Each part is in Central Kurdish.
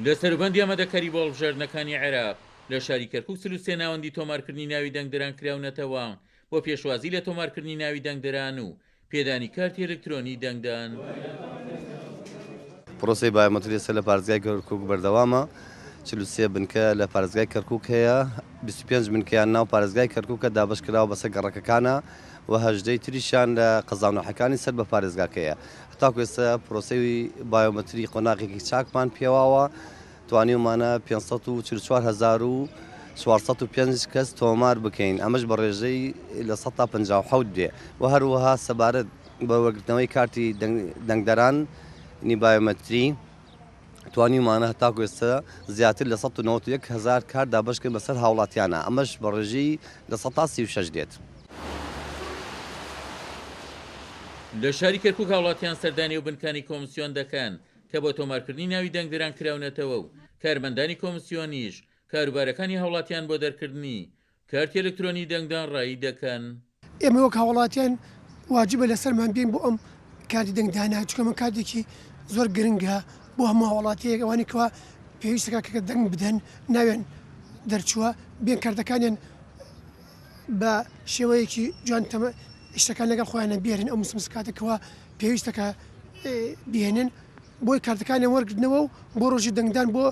لە سەربەندی ئەمەدەکاری بۆ هەڵبژاردنەکانی عێراق لە شاری کەرکووک 33 ناوەندی تۆمارکردنی ناوی دەنگدەران کراونەتەوە بۆ پێشوازی لە تۆمارکردنی ناوی دەنگدەران و پێدانی کارتی ئەلکترۆنی دەنگدان. پرۆسی بایۆمەتری لە پارێزگای کەرکووک بەردەوامە. 43 بنکە لە پارێزگای کەرکووک هەیە، 25 بنکەیان ناو پارێزگای کەرکووکە دابەشکراوە بەسەر گەڕەکەکانە و هەژدەی تریشیان لە قەزانەوەحەکانی سەر بە پارێزگاکەیە. هەتاکو ئێستا پرۆسەی بایۆمەتری قۆناغێکی چاکمان پێواوە، توانیومانە 544,405 کەس تۆمار بکەین، ئەمەش بە ڕێژەی لە 157 دێ و هەروەها سەبارەت بە وەرگرتنەوەی کارتی دەنگدەران نی بایۆمەتری توانیمانە هەتاکو ئێستا زیاتر لە 191,000 کار دابەشکرد بەسەر هاوڵاتیانە، ئەمەش بە ڕێژەی لە 136 دێت. لە شاری کەرکووک هاوڵاتیان سەردانی و بنکانی کۆمسیۆن دەکەن کە بۆ تۆمارکردنی ناوی دەنگدەران کراونەتەوە و کارمەندانی کۆمسیۆنیش کاروبارەکانی هاوڵاتیان بۆ دەرکردنی کارتی ئەلکترۆنی دەنگدان ڕایی دەکەن. ئێمە وەک هاوڵاتیان واجبە لەسەرمان بین بۆ ئەم کارتی دەنگدانە، چکەمە کاتێکی زۆر گرنگە بۆ هەموو هاوڵاتیەک ئەوانی کەوا پێویستەکە کە دەنگ بدەن ناوێن دەرچووە بێن کارتەکانیان بە شێوەیەکی جوانتەمە شتەکان لەگەڵ خۆیانە بێرن ئەو مسکاتێکەوە پێویستەکە بێنن بۆی کارتەکانیان وەرگرتنەوە و بۆ ڕۆژی دەنگدان بۆ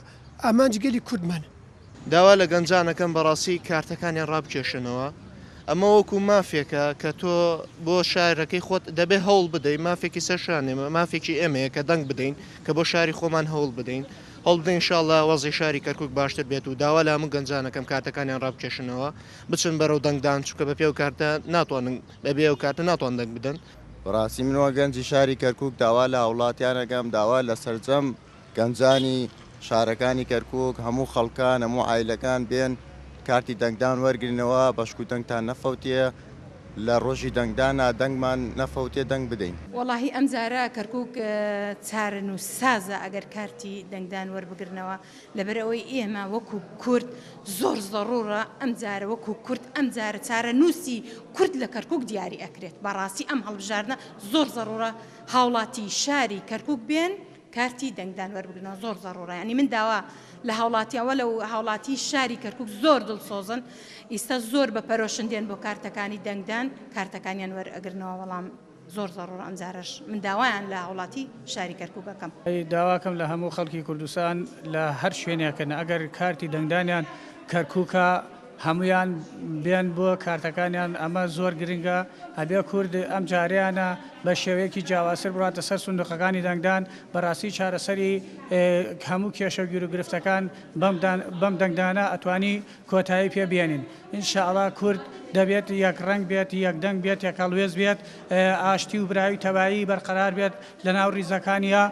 ئامانجی گەلی کوردمان. داوا لە گەنجانەکەم بەڕاستی کارتەکانیان ڕابکێشنەوە. ئەمە وەکو مافێکە کە تۆ بۆ شارەکەی خۆت دەبێ هەوڵ بدەین، مافێکی سەرشانێمە مافێکی ئێمەیە کە دەنگ بدەین کە بۆ شاری خۆمان هەوڵ بدەین هەڵ بدەین ئینشاڵڵا وەزی شاری کەرکووک باشتر بێت و داوا لە هەموو گەنجانەکەم کارتەکانیان ڕابکێشنەوە بچن بەرەو دەنگدان چووکە بە پێ و کارتە ناتوانن بەبێ و کارتە ناتوان دەنگ بدەن. بەڕاستی منەوە گەنجی شاری کەرکووک داوا لە هاوڵاتیانەکەم داوا لە سەرجەم گەنجانی شارەکانی کەرکووک هەموو خەڵکان هەموو عیلەکان بێن کارتی دەنگدان وەرگرنەوە بەشک و دەنگتان نەفەوتیە لە ڕۆژی دەنگدانە دەنگمان نەفەوتێ دەنگ بدەین. وەڵاهی ئەم جارە کەرکووک چارن و سازە ئەگەر کارتی دەنگدان وەربگرنەوە لەبەرەوەی ئێمە وەکو کورد زۆر زەڕوڕە ئەم جارە وەکو کورد ئەم جارە چارە نووسی کورد لە کەرکووک دیاری ئەکرێت بەڕاستی ئەم هەڵبژاردنە زۆر زەڕوڕە هاوڵاتی شاری کەرکووک بێن کارتی دەنگدان وەربگرنەوە زۆر زەڕوڕە ینی من داوا لە هاوڵاتیەوە لە هاوڵاتی شاری کەرکووک زۆر دڵسۆزن ئیستا زۆر بە پەرۆشندێن بۆ کارتەکانی دەنگدان کارتەکانیان وەرئەگرنەوە بەڵام زۆر زەڕوڕ ئەم جارش من داوایان لە هاوڵاتی شاری کەرکووکەکەم. داواکەم لە هەموو خەڵکی کوردستان لە هەر شوێنێکن ئەگەر کارتی دەنگدانیان کەرکووکە هەمویان بێن بۆ کارتەکانیان ئەمە زۆر گرنگە هەبێ کورد ئەم جاریانە بە شێوەیەکی جیاوازتر بڕاتە سەر سندوقەکانی دەنگدان بەڕاستی چارەسەری هەموو کێشە و گیر و گرفتەکان بەم دەنگدانە ئەتوانی کۆتایی پێ بێنین. ئینشاءڵڵا کورد دەبێت یەک ڕنگ بێت یەک دەنگ بێت یەک هەڵوێز بێت ئاشتی و براوی تەبایی بەرقەرار بێت لە ناو ڕیزەکانیە.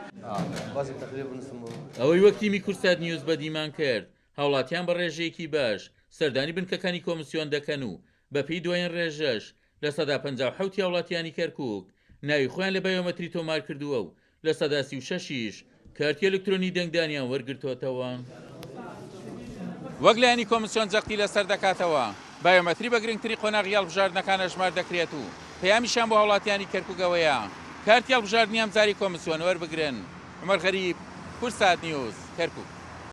ئەوەی وەکتیمی کورسات نیوز بەدیمان کرد هاوڵاتیان بە ڕێژەیەکی باش سەردانی بنکەکانی کۆمسیۆن دەکەن و بەپێی دوایین ڕێژەش لە 157 هاوڵاتیانی کەرکووک ناوی خۆیان لە بایۆمەتری تۆمار کردووە و لە 36 کارتی ئەلکترۆنی دەنگدانیان وەرگرتوتەوە. وەک لایەنی کۆمسیۆن جەختی لەسەر دەکاتەوە بایۆمەتری بە گرنگتری قۆناغی هەڵبژاردنەکانە ژمار دەکرێت و پەیامیشان بۆ هاوڵاتیانی کەرکووکەوەیە کارتی هەڵبژاردننی ئەمجاری کۆمسیۆن وەربگرن. عومەر غەریب کورسات نیوز کەرکووک.